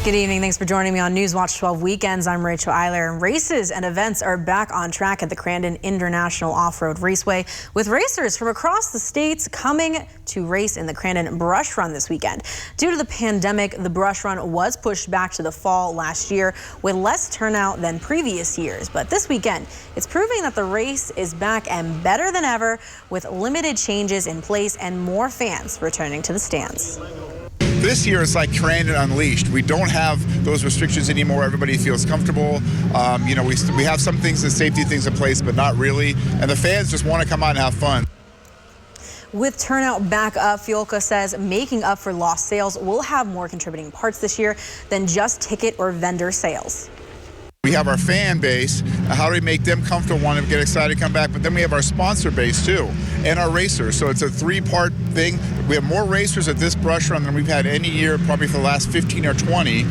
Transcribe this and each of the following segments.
Good evening. Thanks for joining me on Newswatch 12 Weekends. I'm Rachel Eiler. Races and events are back on track at the Crandon International Off-Road Raceway, with racers from across the states coming to race in the Crandon Brush Run this weekend. Due to the pandemic, the Brush Run was pushed back to the fall last year with less turnout than previous years. But this weekend, it's proving that the race is back and better than ever, with limited changes in place and more fans returning to the stands. This year it's like Crandon Unleashed. We don't have those restrictions anymore. Everybody feels comfortable. We have some things and safety things in place, but not really. And the fans just want to come out and have fun. With turnout back up, Fiolka says making up for lost sales will have more contributing parts this year than just ticket or vendor sales. We have our fan base. How do we make them comfortable, want to get excited to come back? But then we have our sponsor base too, and our racers. So it's a three-part thing. We have more racers at this Brush Run than we've had any year, probably for the last 15 or 20.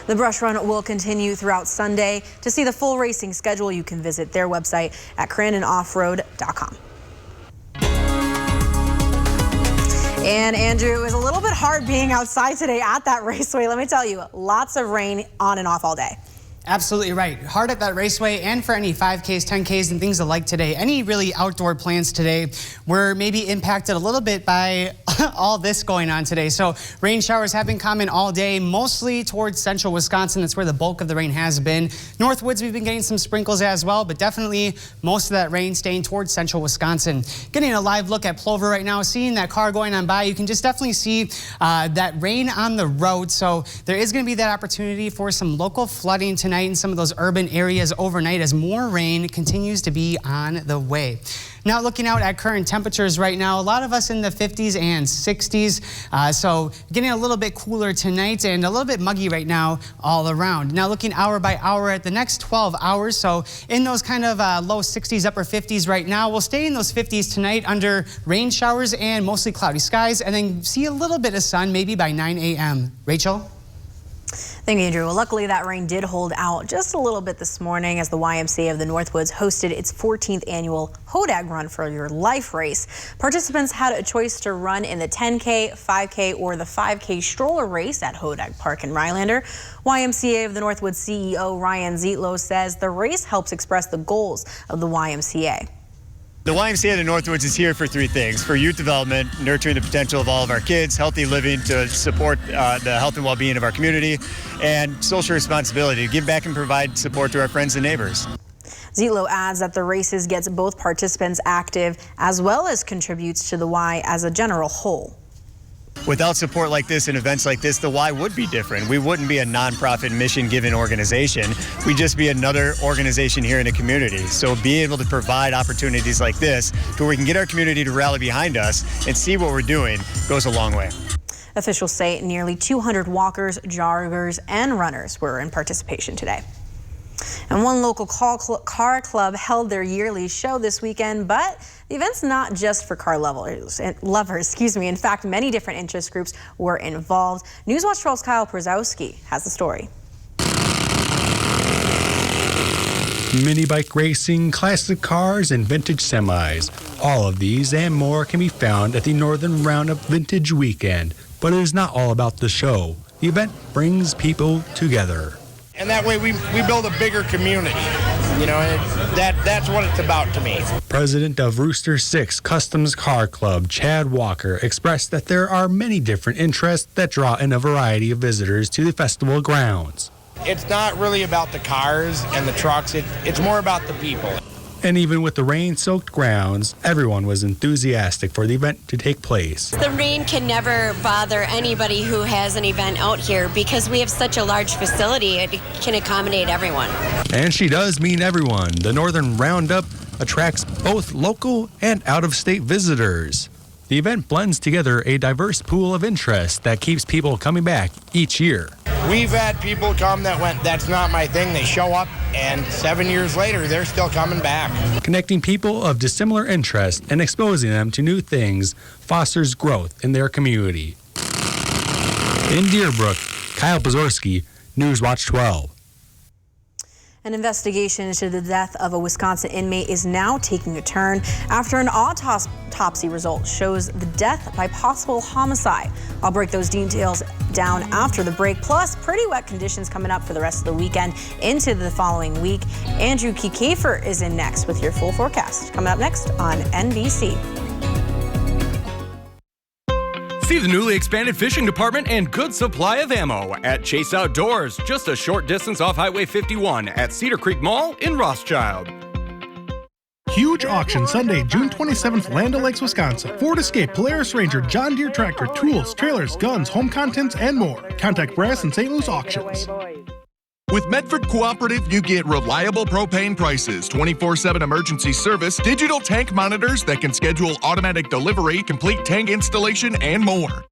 The Brush Run will continue throughout Sunday. To see the full racing schedule, you can visit their website at CrandonOffroad.com. And Andrew, it was a little bit hard being outside today at that raceway. Let me tell you, lots of rain on and off all day. Absolutely right. Hard at that raceway, and for any 5Ks, 10Ks, and things alike today. Any really outdoor plans today were maybe impacted a little bit by all this going on today. So rain showers have been common all day, mostly towards central Wisconsin. That's where the bulk of the rain has been. Northwoods, we've been getting some sprinkles as well, but definitely most of that rain staying towards central Wisconsin. Getting a live look at Plover right now, seeing that car going on by, you can just definitely see that rain on the road. So there is going to be that opportunity for some local flooding tonight in some of those urban areas overnight as more rain continues to be on the way. Now looking out at current temperatures right now, a lot of us in the 50s and 60s. So getting a little bit cooler tonight and a little bit muggy right now all around. Now looking hour by hour at the next 12 hours. So in those kind of low 60s, upper 50s right now. We'll stay in those 50s tonight under rain showers and mostly cloudy skies, and then see a little bit of sun maybe by 9 a.m. Rachel? Thank you, Andrew. Well, luckily that rain did hold out just a little bit this morning as the YMCA of the Northwoods hosted its 14th annual Hodag Run for Your Life race. Participants had a choice to run in the 10K, 5K, or the 5K stroller race at Hodag Park in Rylander. YMCA of the Northwoods CEO Ryan Zietlow says the race helps express the goals of the YMCA. The YMCA of the Northwoods is here for three things: for youth development, nurturing the potential of all of our kids, healthy living to support the health and well-being of our community, and social responsibility to give back and provide support to our friends and neighbors. Zietlow adds that the races gets both participants active as well as contributes to the Y as a general whole. Without support like this and events like this, the Y would be different. We wouldn't be a nonprofit mission-given organization. We'd just be another organization here in the community. So being able to provide opportunities like this to where we can get our community to rally behind us and see what we're doing goes a long way. Officials say nearly 200 walkers, joggers, and runners were in participation today. And one local car club held their yearly show this weekend, but the event's not just for car lovers. In fact, many different interest groups were involved. Newswatch 12's Kyle Przowski has the story. Mini bike racing, classic cars, and vintage semis. All of these and more can be found at the Northern Roundup Vintage Weekend. But it is not all about the show. The event brings people together. And that way we build a bigger community. You know, that's what it's about to me. President of Rooster 6 Customs Car Club, Chad Walker, expressed that there are many different interests that draw in a variety of visitors to the festival grounds. It's not really about the cars and the trucks. It's more about the people. And even with the rain-soaked grounds, everyone was enthusiastic for the event to take place. The rain can never bother anybody who has an event out here because we have such a large facility. It can accommodate everyone. And she does mean everyone. The Northern Roundup attracts both local and out-of-state visitors. The event blends together a diverse pool of interest that keeps people coming back each year. We've had people come that went, that's not my thing. They show up, and 7 years later, they're still coming back. Connecting people of dissimilar interests and exposing them to new things fosters growth in their community. In Deerbrook, Kyle Przowski, Newswatch 12. An investigation into the death of a Wisconsin inmate is now taking a turn after an autopsy result shows the death by possible homicide. I'll break those details down after the break. Plus, pretty wet conditions coming up for the rest of the weekend into the following week. Andrew Kiefer is in next with your full forecast. Coming up next on NBC. See the newly expanded fishing department and good supply of ammo at Chase Outdoors, just a short distance off Highway 51 at Cedar Creek Mall in Rothschild. Huge auction Sunday, June 27th, Land O'Lakes, Wisconsin. Ford Escape, Polaris Ranger, John Deere tractor, tools, trailers, guns, home contents, and more. Contact Brass and St. Louis Auctions. With Medford Cooperative, you get reliable propane prices, 24/7 emergency service, digital tank monitors that can schedule automatic delivery, complete tank installation, and more.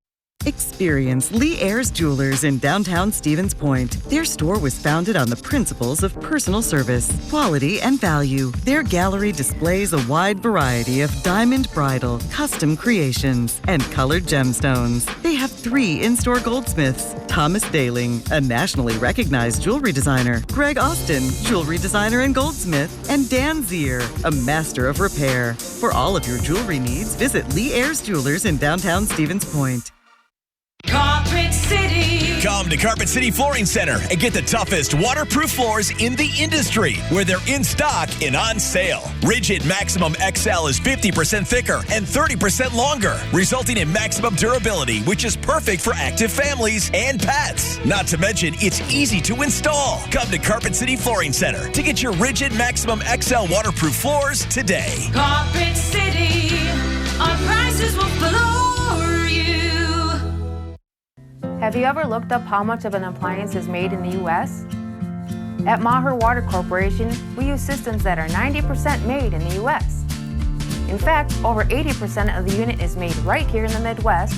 Experience Lee Ayers Jewelers in downtown Stevens Point. Their store was founded on the principles of personal service, quality, and value. Their gallery displays a wide variety of diamond bridal, custom creations, and colored gemstones. They have 3 in-store goldsmiths: Thomas Daling, a nationally recognized jewelry designer; Greg Austin, jewelry designer and goldsmith; and Dan Zier, a master of repair. For all of your jewelry needs, visit Lee Ayers Jewelers in downtown Stevens Point. Carpet City. Come to Carpet City Flooring Center and get the toughest waterproof floors in the industry, where they're in stock and on sale. Rigid Maximum XL is 50% thicker and 30% longer, resulting in maximum durability, which is perfect for active families and pets. Not to mention, it's easy to install. Come to Carpet City Flooring Center to get your Rigid Maximum XL waterproof floors today. Carpet City. Our prices will floor you. Have you ever looked up how much of an appliance is made in the U.S.? At Maher Water Corporation, we use systems that are 90% made in the U.S. In fact, over 80% of the unit is made right here in the Midwest,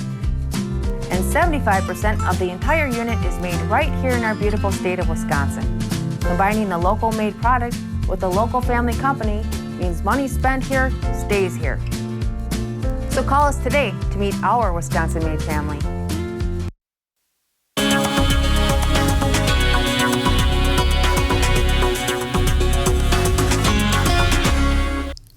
and 75% of the entire unit is made right here in our beautiful state of Wisconsin. Combining the local made product with a local family company means money spent here stays here. So call us today to meet our Wisconsin-made family.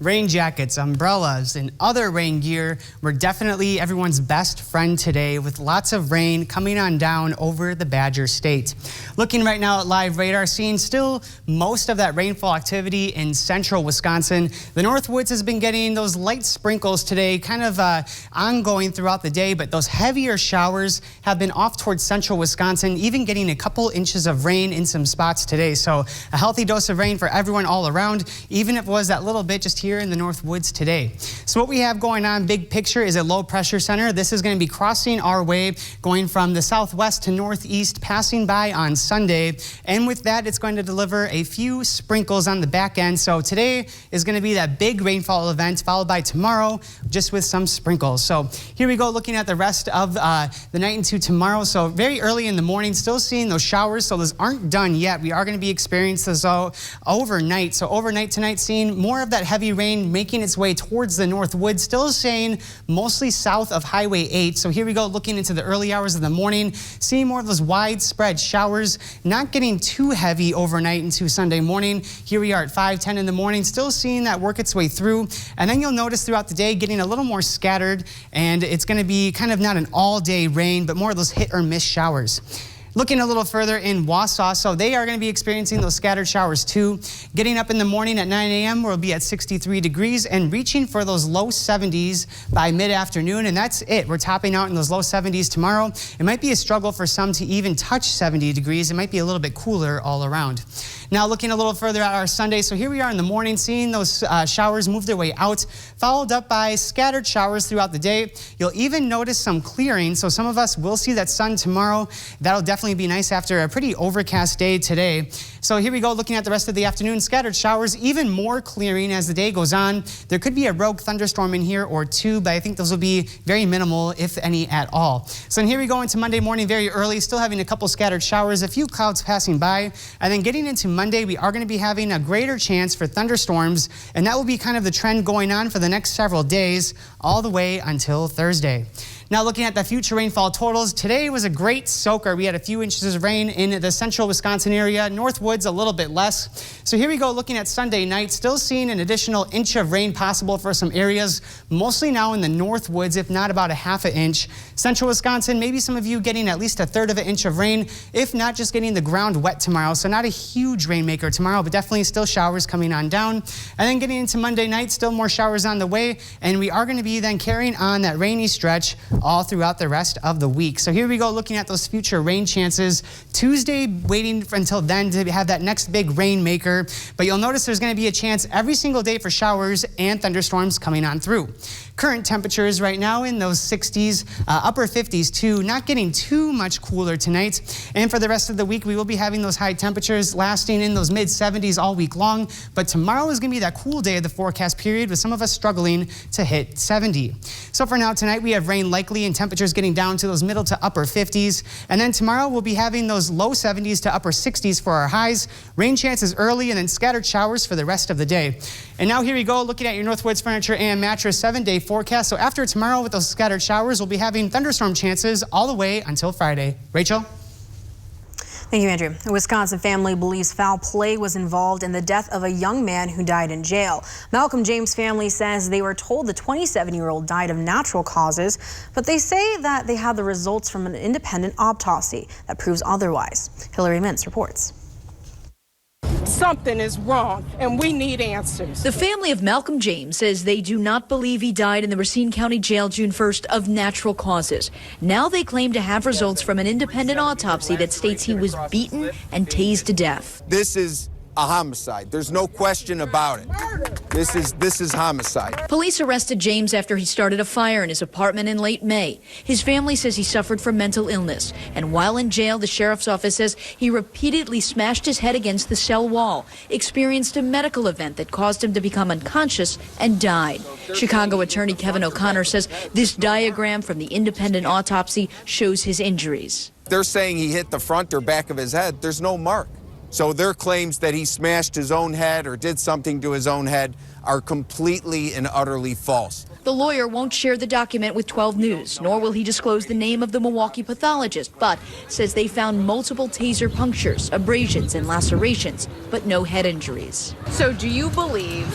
Rain jackets, umbrellas, and other rain gear were definitely everyone's best friend today, with lots of rain coming on down over the Badger State. Looking right now at live radar, seeing still most of that rainfall activity in central Wisconsin. The Northwoods has been getting those light sprinkles today, kind of ongoing throughout the day, but those heavier showers have been off towards central Wisconsin, even getting a couple inches of rain in some spots today. So a healthy dose of rain for everyone all around, even if it was that little bit just here in the Northwoods today. So what we have going on, big picture, is a low pressure center. This is going to be crossing our way, going from the southwest to northeast, passing by on Sunday. And with that, it's going to deliver a few sprinkles on the back end. So today is going to be that big rainfall event, followed by tomorrow just with some sprinkles. So here we go, looking at the rest of the night into tomorrow. So very early in the morning, still seeing those showers. So those aren't done yet. We are going to be experiencing those overnight. So overnight tonight, seeing more of that heavy rain making its way towards the Northwoods, still staying mostly south of Highway 8. So here we go, looking into the early hours of the morning, seeing more of those widespread showers, not getting too heavy overnight into Sunday morning. Here we are at 5:10 in the morning, still seeing that work its way through. And then you'll notice throughout the day getting a little more scattered, and it's going to be kind of not an all-day rain, but more of those hit or miss showers. Looking a little further in Wausau, so they are going to be experiencing those scattered showers too. Getting up in the morning at 9 a.m. we'll be at 63 degrees and reaching for those low 70s by mid-afternoon, and that's it. We're topping out in those low 70s tomorrow. It might be a struggle for some to even touch 70 degrees. It might be a little bit cooler all around. Now looking a little further at our Sunday, so here we are in the morning, seeing those showers move their way out, followed up by scattered showers throughout the day. You'll even notice some clearing, so some of us will see that sun tomorrow. That'll definitely be nice after a pretty overcast day today. So here we go, looking at the rest of the afternoon, scattered showers, even more clearing as the day goes on. There could be a rogue thunderstorm in here or two, but I think those will be very minimal, if any at all. So here we go into Monday morning very early, still having a couple scattered showers, a few clouds passing by, and then getting into Monday, we are going to be having a greater chance for thunderstorms, and that will be kind of the trend going on for the next several days, all the way until Thursday. Now looking at the future rainfall totals, today was a great soaker. We had a few inches of rain in the central Wisconsin area, Northwoods a little bit less. So here we go looking at Sunday night, still seeing an additional inch of rain possible for some areas, mostly now in the Northwoods, if not about a half an inch. Central Wisconsin, maybe some of you getting at least a third of an inch of rain, if not just getting the ground wet tomorrow. So not a huge rainmaker tomorrow, but definitely still showers coming on down. And then getting into Monday night, still more showers on the way, and we are going to be then carrying on that rainy stretch all throughout the rest of the week. So here we go looking at those future rain chances. Tuesday, waiting until then to have that next big rainmaker, but you'll notice there's going to be a chance every single day for showers and thunderstorms coming on through. Current temperatures right now in those 60s, upper 50s too, not getting too much cooler tonight. And for the rest of the week, we will be having those high temperatures lasting in those mid 70s all week long. But tomorrow is going to be that cool day of the forecast period with some of us struggling to hit 70. So for now tonight, we have rain likely and temperatures getting down to those middle to upper 50s. And then tomorrow we'll be having those low 70s to upper 60s for our highs. Rain chances early and then scattered showers for the rest of the day. And now here we go looking at your Northwoods Furniture and Mattress 7-day forecast. So after tomorrow with those scattered showers, we'll be having thunderstorm chances all the way until Friday. Rachel? Thank you, Andrew. A Wisconsin family believes foul play was involved in the death of a young man who died in jail. Malcolm James' family says they were told the 27-year-old died of natural causes, but they say that they had the results from an independent autopsy that proves otherwise. Hillary Mintz reports. Something is wrong, and we need answers. The family of Malcolm James says they do not believe he died in the Racine County Jail June 1st of natural causes. Now they claim to have results from an independent autopsy that states he was beaten and tased to death. This is a homicide. There's no question about it. This is homicide. Police arrested James after he started a fire in his apartment in late May. His family says he suffered from mental illness. And while in jail, the sheriff's office says he repeatedly smashed his head against the cell wall, experienced a medical event that caused him to become unconscious and died. Chicago attorney Kevin O'Connor says this diagram from the independent autopsy shows his injuries. They're saying he hit the front or back of his head. There's no mark. So their claims that he smashed his own head or did something to his own head are completely and utterly false. The lawyer won't share the document with 12 News, nor will he disclose the name of the Milwaukee pathologist, but says they found multiple taser punctures, abrasions, and lacerations, but no head injuries. So do you believe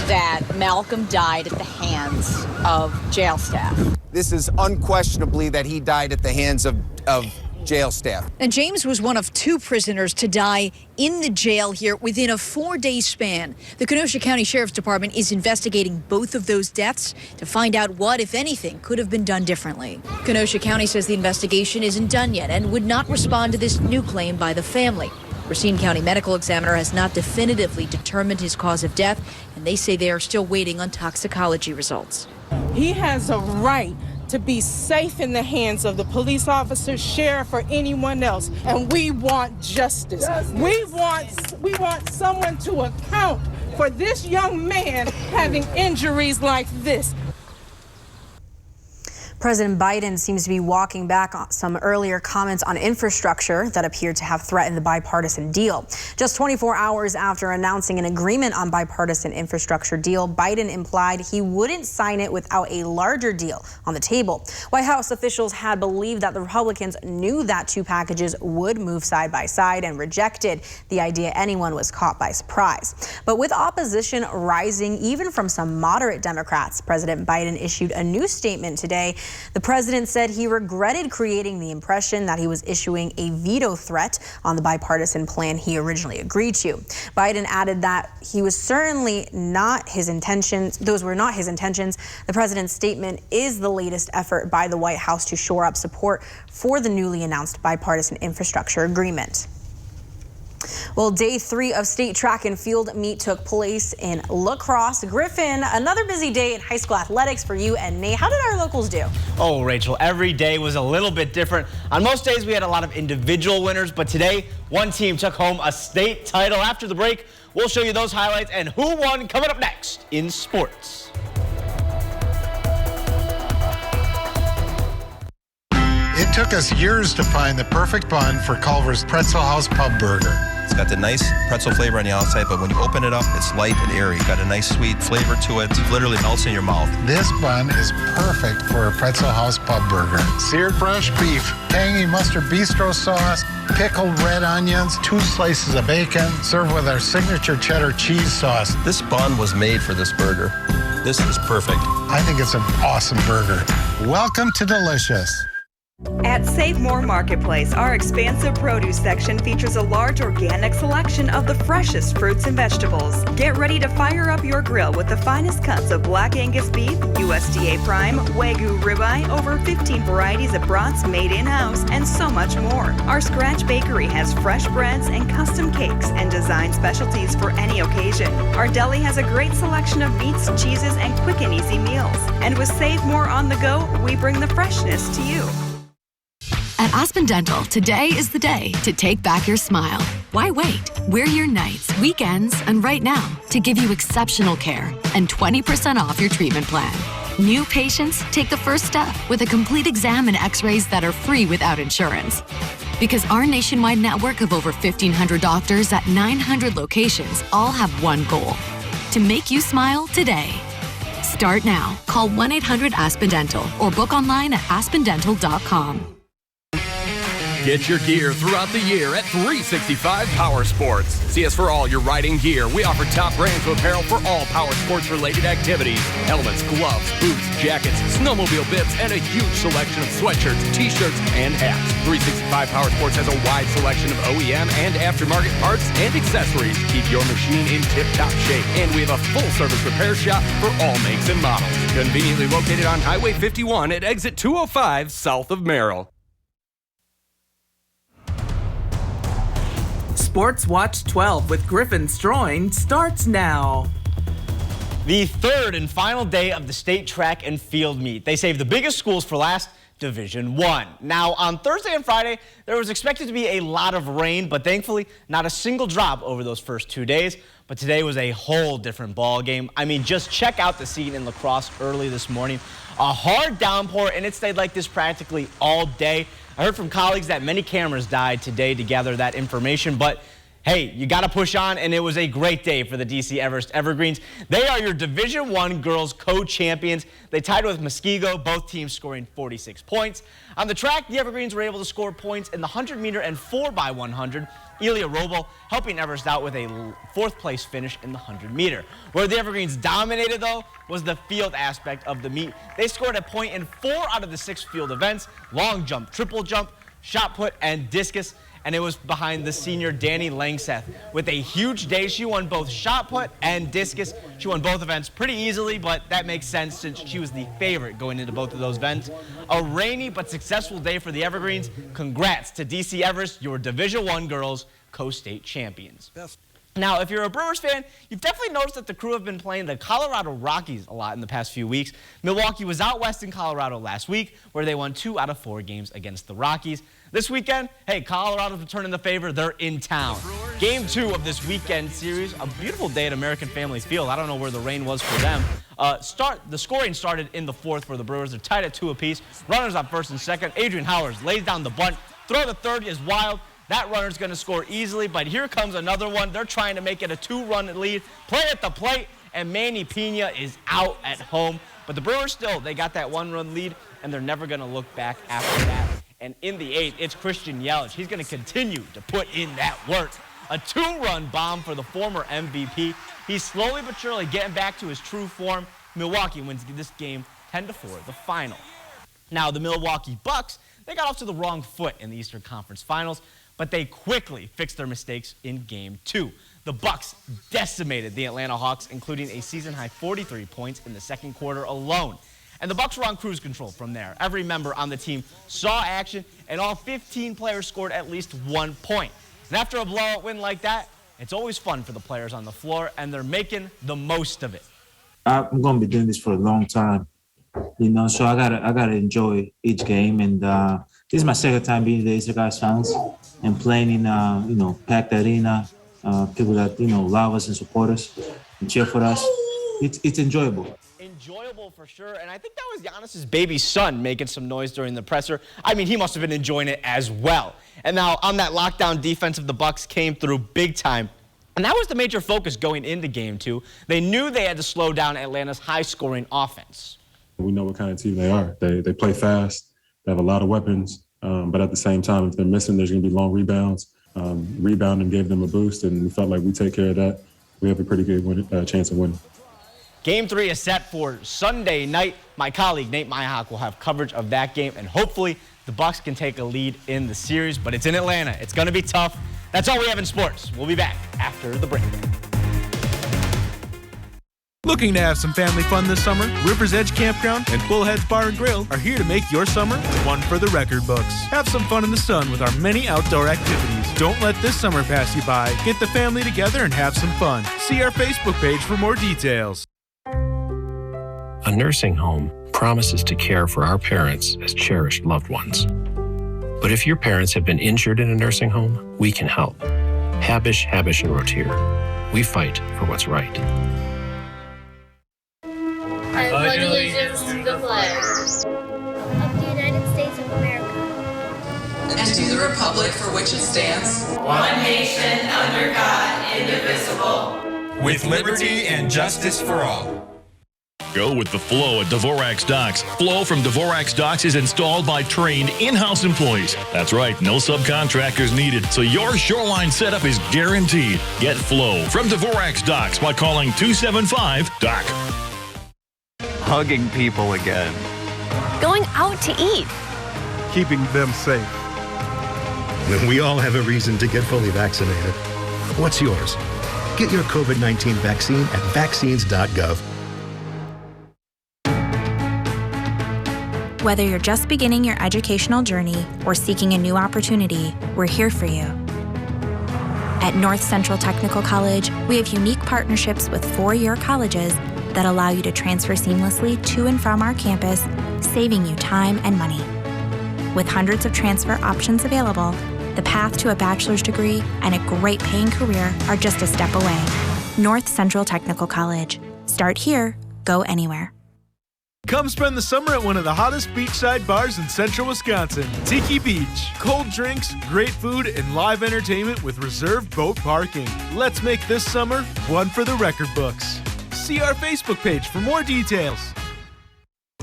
that Malcolm died at the hands of jail staff? This is unquestionably that he died at the hands of jail staff. And James was one of 2 prisoners to die in the jail here within a 4-day span. The Kenosha County Sheriff's Department is investigating both of those deaths to find out what, if anything, could have been done differently. Kenosha County says the investigation isn't done yet and would not respond to this new claim by the family. Racine County Medical Examiner has not definitively determined his cause of death, and they say they are still waiting on toxicology results. He has a right to be safe in the hands of the police officer, sheriff, or anyone else. And we want justice. We want someone to account for this young man having injuries like this. President Biden seems to be walking back on some earlier comments on infrastructure that appeared to have threatened the bipartisan deal. Just 24 hours after announcing an agreement on bipartisan infrastructure deal, Biden implied he wouldn't sign it without a larger deal on the table. White House officials had believed that the Republicans knew that 2 packages would move side by side and rejected the idea anyone was caught by surprise. But with opposition rising even from some moderate Democrats, President Biden issued a new statement today. The president said he regretted creating the impression that he was issuing a veto threat on the bipartisan plan he originally agreed to. Biden added that he was certainly not his intentions. Those were not his intentions. The president's statement is the latest effort by the White House to shore up support for the newly announced bipartisan infrastructure agreement. Well, day 3 of state track and field meet took place in La Crosse. Griffin, another busy day in high school athletics for you and Nate. How did our locals do? Oh, Rachel, every day was a little bit different. On most days, we had a lot of individual winners, but today, one team took home a state title. After the break, we'll show you those highlights and who won coming up next in sports. It took us years to find the perfect bun for Culver's Pretzel House Pub Burger. It's got the nice pretzel flavor on the outside, but when you open it up, it's light and airy. Got a nice sweet flavor to it. It literally melts in your mouth. This bun is perfect for a Pretzel House pub burger. Seared fresh beef, tangy mustard bistro sauce, pickled red onions, 2 slices of bacon, served with our signature cheddar cheese sauce. This bun was made for this burger. This is perfect. I think it's an awesome burger. Welcome to Delicious. At Save More Marketplace, our expansive produce section features a large organic selection of the freshest fruits and vegetables. Get ready to fire up your grill with the finest cuts of Black Angus beef, USDA Prime, Wagyu ribeye, over 15 varieties of brats made in-house, and so much more. Our Scratch Bakery has fresh breads and custom cakes and design specialties for any occasion. Our deli has a great selection of meats, cheeses, and quick and easy meals. And with Save More on the go, we bring the freshness to you. At Aspen Dental, today is the day to take back your smile. Why wait? We're your nights, weekends, and right now to give you exceptional care and 20% off your treatment plan. New patients take the first step with a complete exam and x-rays that are free without insurance. Because our nationwide network of over 1,500 doctors at 900 locations all have one goal: to make you smile today. Start now. Call 1-800-ASPEN-DENTAL or book online at aspendental.com. Get your gear throughout the year at 365 Power Sports. See us for all your riding gear. We offer top brands of apparel for all power sports related activities. Helmets, gloves, boots, jackets, snowmobile bibs, and a huge selection of sweatshirts, t-shirts, and hats. 365 Power Sports has a wide selection of OEM and aftermarket parts and accessories to keep your machine in tip-top shape. And we have a full-service repair shop for all makes and models. Conveniently located on Highway 51 at exit 205 south of Merrill. Sports Watch 12 with Griffin Stroin starts now. The third and final day of the state track and field meet. They saved the biggest schools for last, Division I. Now, on Thursday and Friday, there was expected to be a lot of rain, but thankfully, not a single drop over those first 2 days. But today was a whole different ball game. I mean, just check out the scene in La Crosse early this morning. A hard downpour, and it stayed like this practically all day. I heard from colleagues that many cameras died today to gather that information, but hey, you got to push on, and it was a great day for the DC Everest Evergreens. They are your Division I girls co-champions. They tied with Muskego, both teams scoring 46 points. On the track, the Evergreens were able to score points in the 100-meter and 4x100. Elia Robel helping Everest out with a 4th place finish in the 100-meter. Where the Evergreens dominated, though, was the field aspect of the meet. They scored a point in 4 out of the 6 field events: long jump, triple jump, shot put, and discus. And it was behind the senior Danny Langseth with a huge day. She won both shot put and discus. She won both events pretty easily, but that makes sense since she was the favorite going into both of those events. A rainy but successful day for the Evergreens. Congrats to DC Everest, your Division I girls co-state champions. Now, if you're a Brewers fan, you've definitely noticed that the crew have been playing the Colorado Rockies a lot in the past few weeks. Milwaukee was out west in Colorado last week, where they won 2 out of 4 games against the Rockies. This weekend, hey, Colorado's returning the favor. They're in town. Game 2 of this weekend series, a beautiful day at American Family Field. I don't know where the rain was for them. The scoring started in the 4th for the Brewers. They're tied at 2 apiece. Runners on 1st and 2nd. Adrian Howard lays down the bunt. Throw to 3rd is wild. That runner's going to score easily, but here comes another one. They're trying to make it a 2-run lead. Play at the plate, and Manny Pena is out at home. But the Brewers still, they got that 1-run lead, and they're never going to look back after that. And in the 8th, it's Christian Yelich. He's going to continue to put in that work. A 2-run bomb for the former MVP. He's slowly but surely getting back to his true form. Milwaukee wins this game 10-4, the final. Now, the Milwaukee Bucks, they got off to the wrong foot in the Eastern Conference Finals, but they quickly fixed their mistakes in Game 2. The Bucks decimated the Atlanta Hawks, including a season-high 43 points in the second quarter alone. And the Bucks were on cruise control from there. Every member on the team saw action, and all 15 players scored at least 1 point. And after a blowout win like that, it's always fun for the players on the floor, and they're making the most of it. I'm going to be doing this for a long time, so I gotta enjoy each game. And this is my second time being in the Eastern Guys Finals and playing in, packed arena, people that, love us and support us and cheer for us. It's enjoyable. Enjoyable for sure, and I think that was Giannis's baby son making some noise during the presser. I mean, he must have been enjoying it as well. And now on that lockdown defense of the Bucks came through big time. And that was the major focus going into Game 2. They knew they had to slow down Atlanta's high-scoring offense. We know what kind of team they are. They play fast. They have a lot of weapons. But at the same time, if they're missing, there's going to be long rebounds. Rebounding gave them a boost, and we felt like we take care of that. We have a pretty good chance of winning. Game 3 is set for Sunday night. My colleague Nate Myhawk will have coverage of that game, and hopefully the Bucks can take a lead in the series. But it's in Atlanta. It's going to be tough. That's all we have in sports. We'll be back after the break. Looking to have some family fun this summer? River's Edge Campground and Bullheads Bar and Grill are here to make your summer one for the record books. Have some fun in the sun with our many outdoor activities. Don't let this summer pass you by. Get the family together and have some fun. See our Facebook page for more details. A nursing home promises to care for our parents as cherished loved ones. But if your parents have been injured in a nursing home, we can help. Habish, and Rotier. We fight for what's right. I pledge allegiance to the flag of the United States of America and to the republic for which it stands, one nation under God, indivisible, with liberty and justice for all. Go with the flow at Dvorak's Docks. Flow from Dvorak's Docks is installed by trained in-house employees. That's right, no subcontractors needed, so your shoreline setup is guaranteed. Get flow from Dvorak's Docks by calling 275-DOC. Hugging people again. Going out to eat. Keeping them safe. When we all have a reason to get fully vaccinated. What's yours? Get your COVID-19 vaccine at vaccines.gov. Whether you're just beginning your educational journey or seeking a new opportunity, we're here for you. At North Central Technical College, we have unique partnerships with 4-year colleges that allow you to transfer seamlessly to and from our campus, saving you time and money. With hundreds of transfer options available, the path to a bachelor's degree and a great paying career are just a step away. North Central Technical College. Start here, go anywhere. Come spend the summer at one of the hottest beachside bars in central Wisconsin, Tiki Beach. Cold drinks, great food, and live entertainment with reserved boat parking. Let's make this summer one for the record books. See our Facebook page for more details.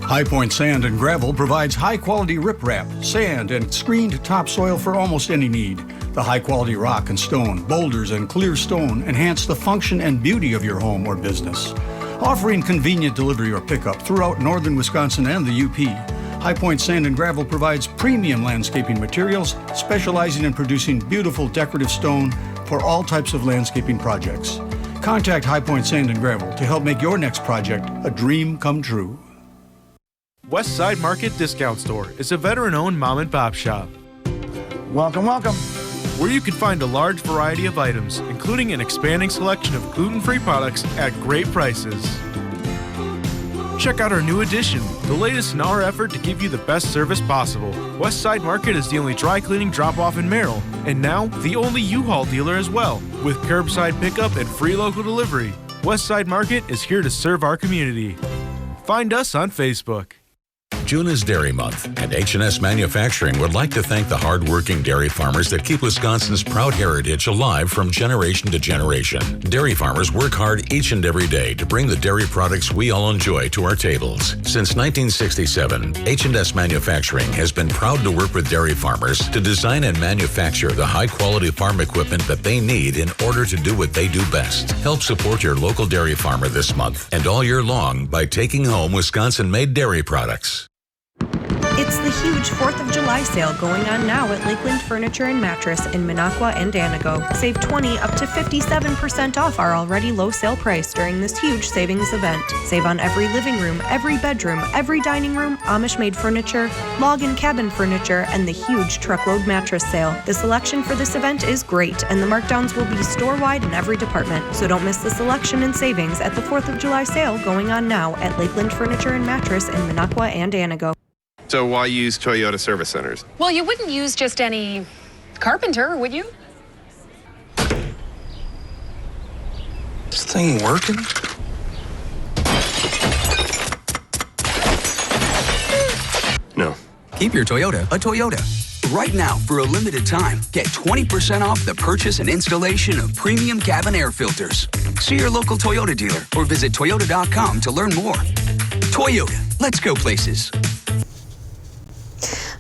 High Point Sand and Gravel provides high-quality riprap, sand, and screened topsoil for almost any need. The high-quality rock and stone, boulders, and clear stone enhance the function and beauty of your home or business. Offering convenient delivery or pickup throughout northern Wisconsin and the UP, High Point Sand and Gravel provides premium landscaping materials, specializing in producing beautiful decorative stone for all types of landscaping projects. Contact High Point Sand and Gravel to help make your next project a dream come true. Westside Market Discount Store is a veteran-owned mom-and-pop shop. Welcome, welcome. Where you can find a large variety of items, including an expanding selection of gluten-free products at great prices. Check out our new addition, the latest in our effort to give you the best service possible. Westside Market is the only dry cleaning drop-off in Merrill, and now the only U-Haul dealer as well, with curbside pickup and free local delivery. Westside Market is here to serve our community. Find us on Facebook. June is Dairy Month, and H&S Manufacturing would like to thank the hard-working dairy farmers that keep Wisconsin's proud heritage alive from generation to generation. Dairy farmers work hard each and every day to bring the dairy products we all enjoy to our tables. Since 1967, H&S Manufacturing has been proud to work with dairy farmers to design and manufacture the high-quality farm equipment that they need in order to do what they do best. Help support your local dairy farmer this month and all year long by taking home Wisconsin-made dairy products. It's the huge 4th of July sale going on now at Lakeland Furniture and Mattress in Minocqua and Anago. Save 20 up to 57% off our already low sale price during this huge savings event. Save on every living room, every bedroom, every dining room, Amish-made furniture, log and cabin furniture, and the huge truckload mattress sale. The selection for this event is great, and the markdowns will be store-wide in every department. So don't miss the selection and savings at the 4th of July sale going on now at Lakeland Furniture and Mattress in Minocqua and Anago. So why use Toyota service centers? Well, you wouldn't use just any carpenter, would you? This thing working? No. Keep your Toyota a Toyota. right now, for a limited time, get 20% off the purchase and installation of premium cabin air filters. See your local Toyota dealer or visit Toyota.com to learn more. Toyota, let's go places.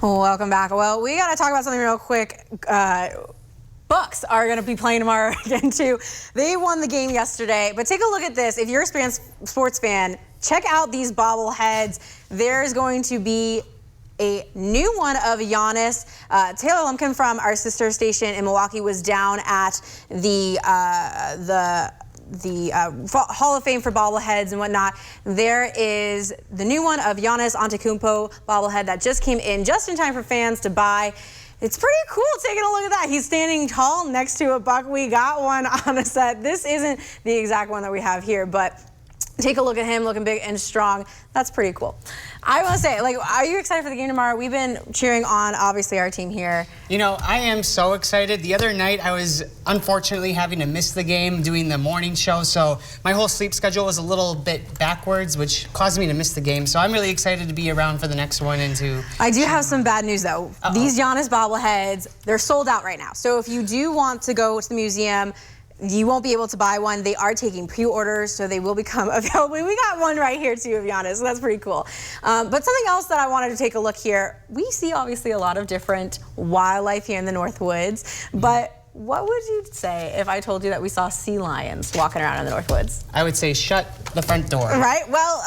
Welcome back. Well, we got to talk about something real quick. Bucks are going to be playing tomorrow again, too. They won the game yesterday, but take a look at this. If you're a sports fan, check out these bobbleheads. There's going to be a new one of Giannis. Taylor Lumpkin from our sister station in Milwaukee was down at the Hall of Fame for bobbleheads and whatnot. There is the new one of Giannis Antetokounmpo bobblehead that just came in just in time for fans to buy. It's pretty cool taking a look at that. He's standing tall next to a buck. We got one on a set. This isn't the exact one that we have here, but take a look at him looking big and strong. That's pretty cool. I want to say, like, are you excited for the game tomorrow? We've been cheering on, obviously, our team here. You know, I am so excited. The other night, I was unfortunately having to miss the game doing the morning show, so my whole sleep schedule was a little bit backwards, which caused me to miss the game. So I'm really excited to be around for the next one and to... I do have some bad news, though. These Giannis bobbleheads, they're sold out right now. So if you do want to go to the museum, you won't be able to buy one. They are taking pre-orders, so they will become available. We got one right here, too, of Giannis, so that's pretty cool. But something else that I wanted to take a look here, we see, obviously, a lot of different wildlife here in the North Woods, but what would you say if I told you that we saw sea lions walking around in the North Woods? I would say shut the front door. Right? Well,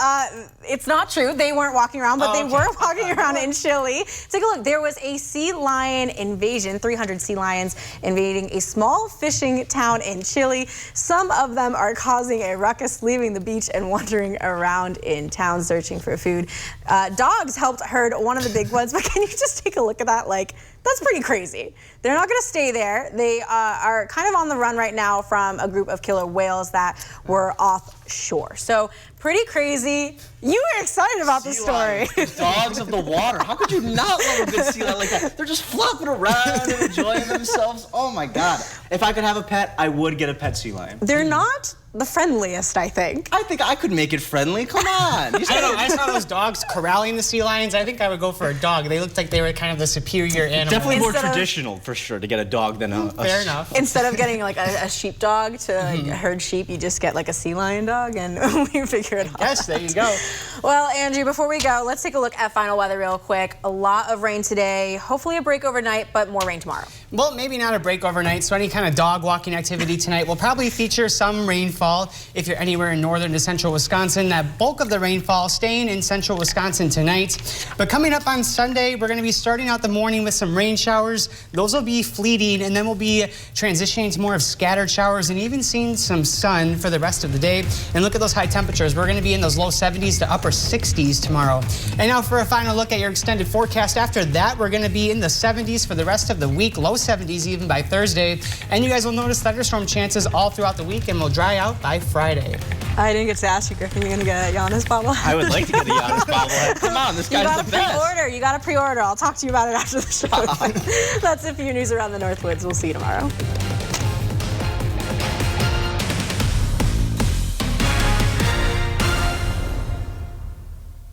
it's not true. They weren't walking around, but they were walking around in Chile. Take a look. There was a sea lion invasion, 300 sea lions invading a small fishing town in Chile. Some of them are causing a ruckus, leaving the beach and wandering around in town searching for food. Dogs helped herd one of the big ones, but can you just take a look at that? Like, that's pretty crazy. They're not going to stay there. They are kind of on the run right now from a group of killer whales that were offshore. So pretty crazy. You were excited about this story. Dogs of the water. How could you not love a good sea lion like that? They're just flopping around and enjoying themselves. Oh my God. If I could have a pet, I would get a pet sea lion. They're not the friendliest, I think. I think I could make it friendly. Come on. I don't know. I saw those dogs corralling the sea lions. I think I would go for a dog. They looked like they were kind of the superior animal. Definitely more traditional, for sure, to get a dog than a... Fair enough. Instead of getting like a sheepdog to herd sheep, you just get like a sea lion dog, and we figure it out. Yes, there you go. Well, Angie, before we go, let's take a look at final weather real quick. A lot of rain today. Hopefully a break overnight, but more rain tomorrow. Well, maybe not a break overnight, so any kind of dog walking activity tonight will probably feature some rainfall. If you're anywhere in northern to central Wisconsin, that bulk of the rainfall staying in central Wisconsin tonight. But coming up on Sunday, we're going to be starting out the morning with some rain showers. Those will be fleeting, and then we'll be transitioning to more of scattered showers and even seeing some sun for the rest of the day. And look at those high temperatures. We're going to be in those low 70s to upper 60s tomorrow. And now for a final look at your extended forecast. After that, we're going to be in the 70s for the rest of the week, low 70s even by Thursday. And you guys will notice thunderstorm chances all throughout the week and will dry out by Friday. I didn't get to ask you, Griffin. You gonna get a Giannis bobblehead? I would like to get a Giannis bobblehead. Come on, this guy's the best. You got to pre-order. I'll talk to you about it after the show. That's it for your news around the North Woods. We'll see you tomorrow.